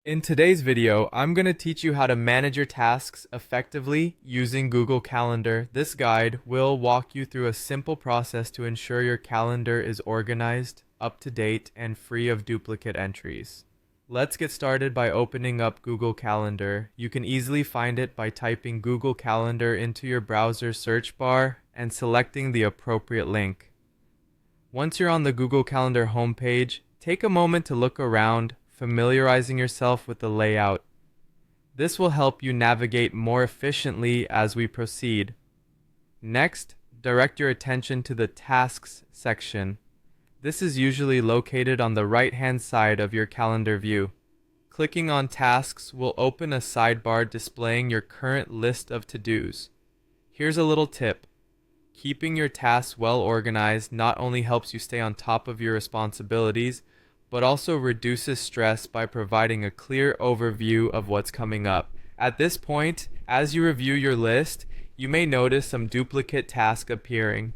In today's video, I'm going to teach you how to manage your tasks effectively using Google Calendar. This guide will walk you through a simple process to ensure your calendar is organized, up to date, and free of duplicate entries. Let's get started by opening up Google Calendar. You can easily find it by typing Google Calendar into your browser search bar and selecting the appropriate link. Once you're on the Google Calendar homepage, take a moment to look around, familiarizing yourself with the layout. This will help you navigate more efficiently as we proceed. Next, direct your attention to the Tasks section. This is usually located on the right-hand side of your calendar view. Clicking on Tasks will open a sidebar displaying your current list of to-dos. Here's a little tip. Keeping your tasks well organized not only helps you stay on top of your responsibilities, but also reduces stress by providing a clear overview of what's coming up. At this point, as you review your list, you may notice some duplicate tasks appearing.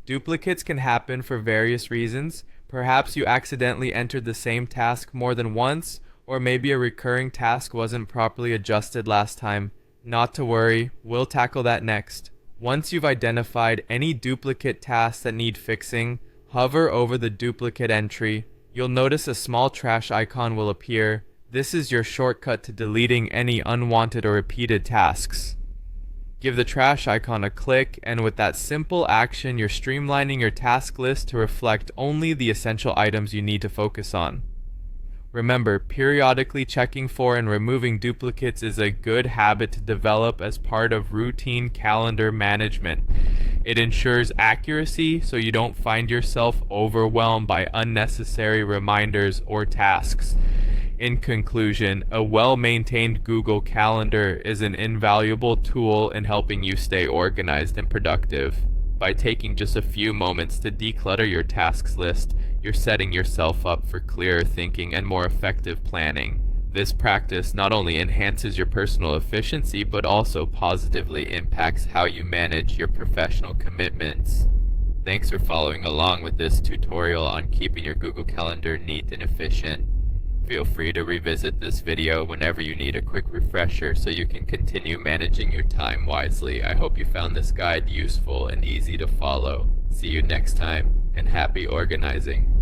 Duplicates can happen for various reasons. Perhaps you accidentally entered the same task more than once, or maybe a recurring task wasn't properly adjusted last time. Not to worry, we'll tackle that next. Once you've identified any duplicate tasks that need fixing, hover over the duplicate entry. You'll notice a small trash icon will appear. This is your shortcut to deleting any unwanted or repeated tasks. Give the trash icon a click, and with that simple action, you're streamlining your task list to reflect only the essential items you need to focus on. Remember, periodically checking for and removing duplicates is a good habit to develop as part of routine calendar management. It ensures accuracy so you don't find yourself overwhelmed by unnecessary reminders or tasks. In conclusion, a well-maintained Google Calendar is an invaluable tool in helping you stay organized and productive. By taking just a few moments to declutter your tasks list, you're setting yourself up for clearer thinking and more effective planning. This practice not only enhances your personal efficiency, but also positively impacts how you manage your professional commitments. Thanks for following along with this tutorial on keeping your Google Calendar neat and efficient. Feel free to revisit this video whenever you need a quick refresher so you can continue managing your time wisely. I hope you found this guide useful and easy to follow. See you next time, and happy organizing.